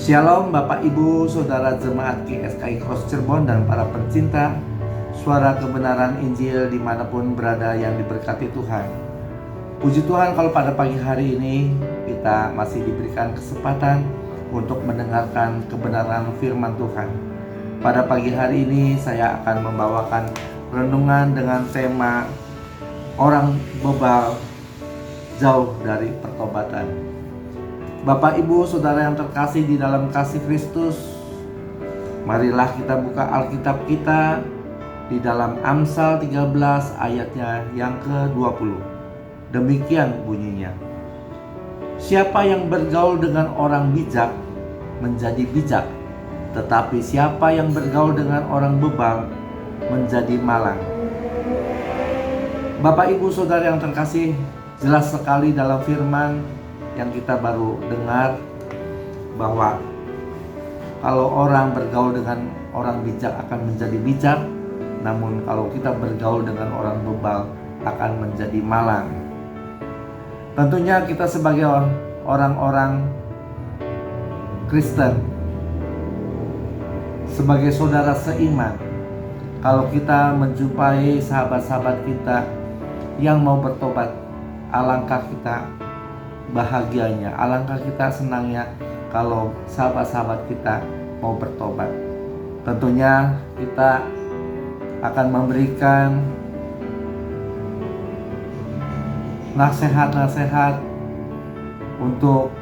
Shalom Bapak Ibu Saudara Jemaat GSKI Cross Cirebon dan para pencinta suara kebenaran Injil dimanapun berada yang diberkati Tuhan. Puji Tuhan kalau pada pagi hari ini kita masih diberikan kesempatan untuk mendengarkan kebenaran firman Tuhan. Pada pagi hari ini saya akan membawakan renungan dengan tema orang bebal jauh dari pertobatan. Bapak Ibu Saudara yang terkasih di dalam kasih Kristus, marilah kita buka Alkitab kita di dalam Amsal 13 ayatnya yang ke-20. Demikian bunyinya. Siapa yang bergaul dengan orang bijak menjadi bijak, tetapi siapa yang bergaul dengan orang bebal menjadi malang. Bapak Ibu Saudara yang terkasih, jelas sekali dalam firman yang kita baru dengar bahwa kalau orang bergaul dengan orang bijak akan menjadi bijak, namun kalau kita bergaul dengan orang bebal akan menjadi malang. Tentunya kita sebagai orang-orang Kristen, sebagai saudara seiman, kalau kita menjumpai sahabat-sahabat kita yang mau bertobat, alangkah kita bahagianya, alangkah kita senangnya kalau sahabat-sahabat kita mau bertobat. Tentunya kita akan memberikan nasihat-nasihat untuk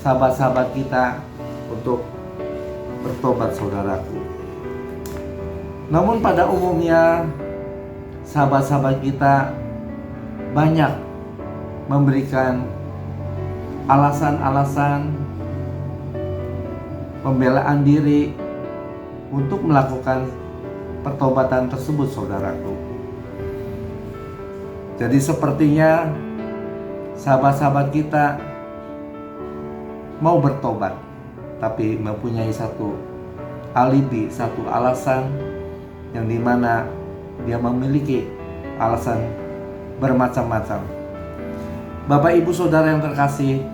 sahabat-sahabat kita untuk bertobat, saudaraku. Namun pada umumnya sahabat-sahabat kita banyak memberikan alasan-alasan pembelaan diri untuk melakukan pertobatan tersebut, saudaraku. Jadi sepertinya sahabat-sahabat kita mau bertobat, tapi mempunyai satu alibi, satu alasan yang dimana dia memiliki alasan bermacam-macam. Bapak Ibu Saudara yang terkasih,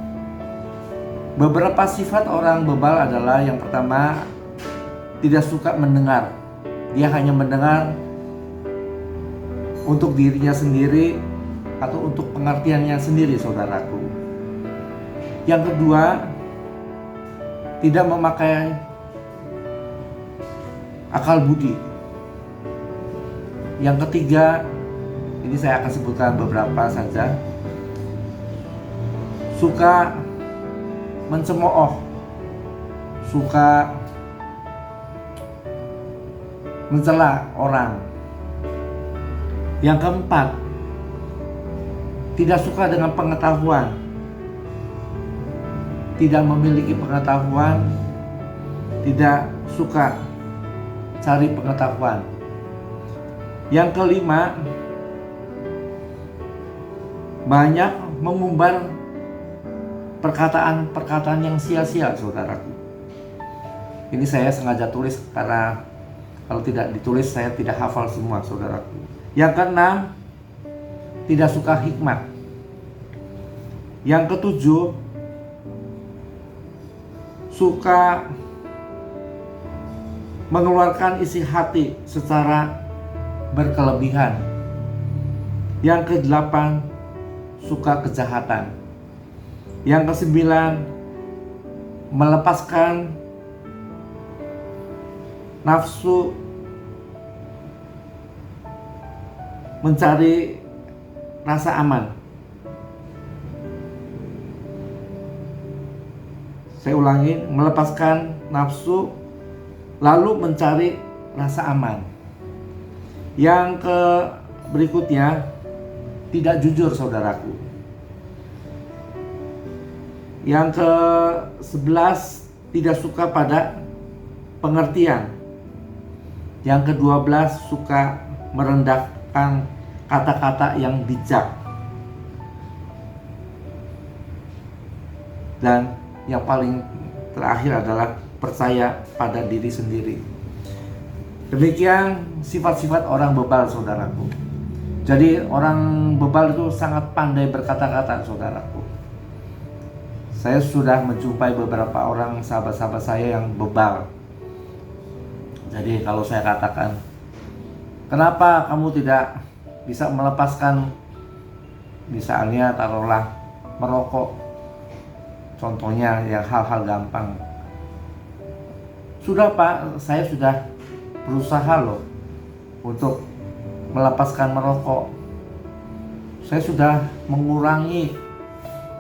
beberapa sifat orang bebal adalah yang pertama, tidak suka mendengar. Dia hanya mendengar untuk dirinya sendiri atau untuk pengertiannya sendiri, saudaraku. Yang kedua, tidak memakai akal budi. Yang ketiga, ini saya akan sebutkan beberapa saja, suka mencemooh, suka mencela orang. Yang keempat, tidak suka dengan pengetahuan, tidak memiliki pengetahuan, tidak suka cari pengetahuan. Yang kelima, banyak mengumbar perkataan-perkataan yang sia-sia, saudaraku. Ini saya sengaja tulis karena kalau tidak ditulis saya tidak hafal semua, saudaraku. Yang keenam, tidak suka hikmat. Yang ketujuh, suka mengeluarkan isi hati secara berkelebihan. Yang kedelapan, suka kejahatan. Yang kesembilan, melepaskan nafsu, mencari rasa aman. Saya ulangi, melepaskan nafsu lalu mencari rasa aman. Yang berikutnya, tidak jujur, saudaraku. Yang ke-11, tidak suka pada pengertian. Yang ke-12, suka merendahkan kata-kata yang bijak. Dan yang paling terakhir adalah percaya pada diri sendiri. Demikian sifat-sifat orang bebal, saudaraku. Jadi orang bebal itu sangat pandai berkata-kata, saudaraku. Saya sudah menjumpai beberapa orang sahabat-sahabat saya yang bebal. Jadi kalau saya katakan, kenapa kamu tidak bisa melepaskan, misalnya taruhlah merokok, contohnya yang hal-hal gampang. Sudah Pak, saya sudah berusaha loh untuk melepaskan merokok. Saya sudah mengurangi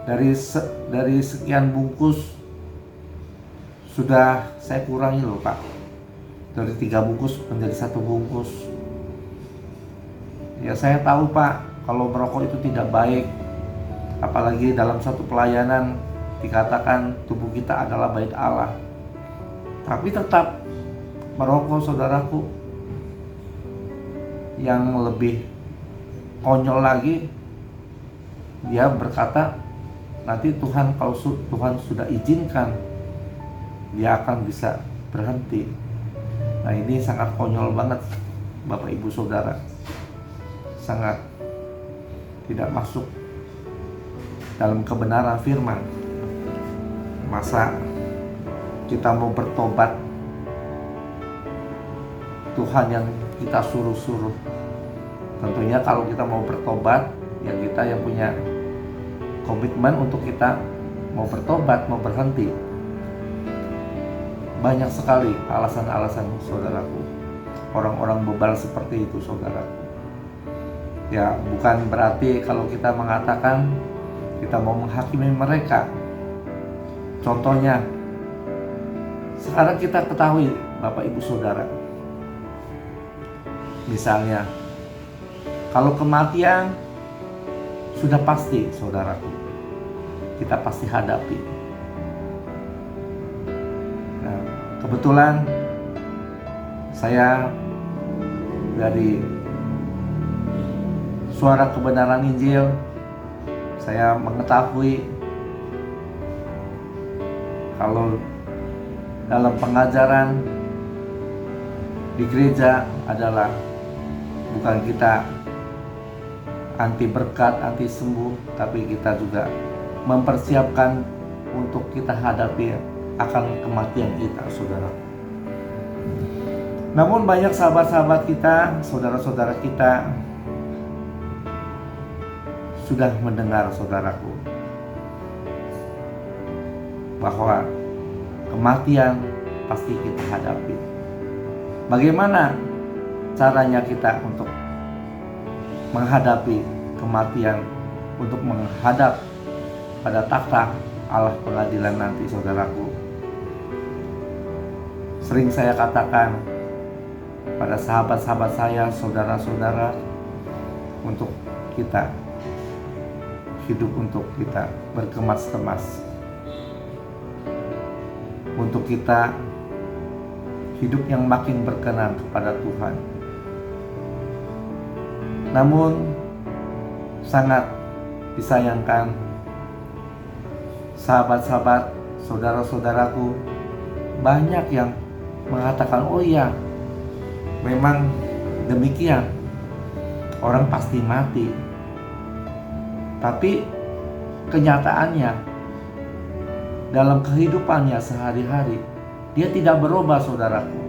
dari sekian bungkus, sudah saya kurangi loh Pak, dari 3 bungkus menjadi 1 bungkus. Ya saya tahu Pak, kalau merokok itu tidak baik, apalagi dalam satu pelayanan dikatakan tubuh kita adalah bait Allah. Tapi tetap merokok, saudaraku. Yang lebih konyol lagi, dia berkata, nanti Tuhan, kalau Tuhan sudah izinkan, dia akan bisa berhenti. Nah ini sangat konyol banget Bapak Ibu Saudara, sangat tidak masuk dalam kebenaran firman. Masa kita mau bertobat, Tuhan yang kita suruh-suruh? Tentunya kalau kita mau bertobat, ya kita yang punya komitmen untuk kita mau bertobat, mau berhenti. Banyak sekali alasan-alasan, saudaraku. Orang-orang bebal seperti itu, saudaraku. Ya, bukan berarti kalau kita mengatakan kita mau menghakimi mereka. Contohnya, sekarang kita ketahui, Bapak Ibu Saudara, misalnya, kalau kematian sudah pasti, saudaraku, kita pasti hadapi. Nah, kebetulan saya dari Suara Kebenaran Injil, saya mengetahui kalau dalam pengajaran di gereja adalah bukan kita anti berkat, anti sembuh, tapi kita juga mempersiapkan untuk kita hadapi akan kematian kita, saudara. Namun banyak sahabat-sahabat kita, saudara-saudara kita sudah mendengar, saudaraku, bahwa kematian pasti kita hadapi. Bagaimana caranya kita untuk menghadapi kematian, untuk menghadap pada takhta Allah pengadilan nanti, saudaraku? Sering saya katakan pada sahabat-sahabat saya, saudara-saudara, untuk kita hidup, untuk kita berkemas-kemas, untuk kita hidup yang makin berkenan kepada Tuhan. Namun sangat disayangkan, sahabat-sahabat, saudara-saudaraku, banyak yang mengatakan, oh iya, memang demikian, orang pasti mati. Tapi kenyataannya dalam kehidupannya sehari-hari, dia tidak berubah, saudaraku.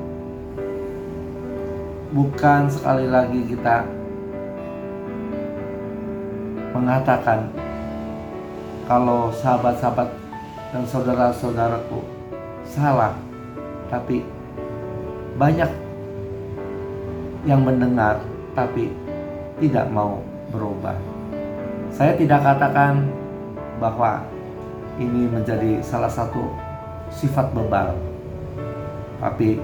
Bukan sekali lagi kita mengatakan kalau sahabat-sahabat dan saudara-saudaraku salah, tapi banyak yang mendengar tapi tidak mau berubah. Saya tidak katakan bahwa ini menjadi salah satu sifat bebal, tapi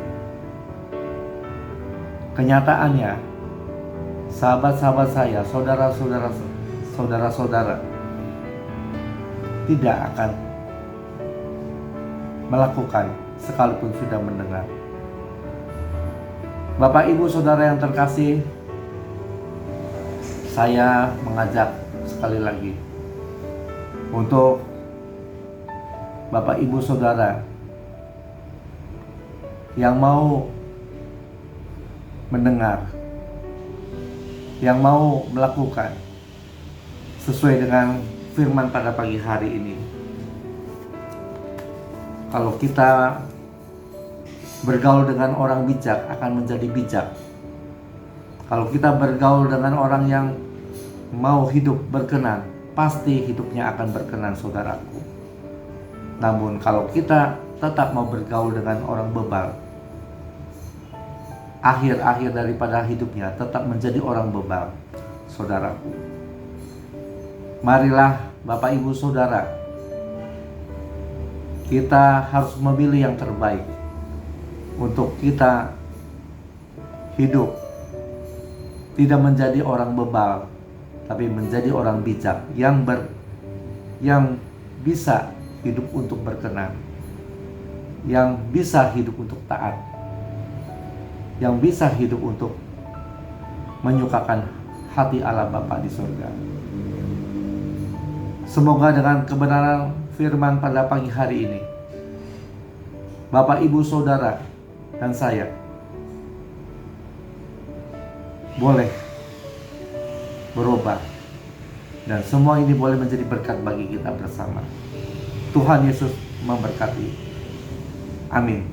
kenyataannya sahabat-sahabat saya, saudara-saudara tidak akan melakukan sekalipun sudah mendengar. Bapak Ibu Saudara yang terkasih, saya mengajak sekali lagi untuk Bapak Ibu Saudara yang mau mendengar, yang mau melakukan sesuai dengan firman pada pagi hari ini. Kalau kita bergaul dengan orang bijak akan menjadi bijak. Kalau kita bergaul dengan orang yang mau hidup berkenan, pasti hidupnya akan berkenan, saudaraku. Namun kalau kita tetap mau bergaul dengan orang bebal, akhir-akhir daripada hidupnya tetap menjadi orang bebal, saudaraku. Marilah Bapak Ibu Saudara, kita harus memilih yang terbaik untuk kita hidup, tidak menjadi orang bebal, tapi menjadi orang bijak yang bisa hidup untuk berkenan, yang bisa hidup untuk taat, yang bisa hidup untuk menyukakan hati Allah Bapa di surga. Semoga dengan kebenaran firman pada pagi hari ini, Bapak Ibu Saudara dan saya boleh berubah, dan semua ini boleh menjadi berkat bagi kita bersama. Tuhan Yesus memberkati. Amin.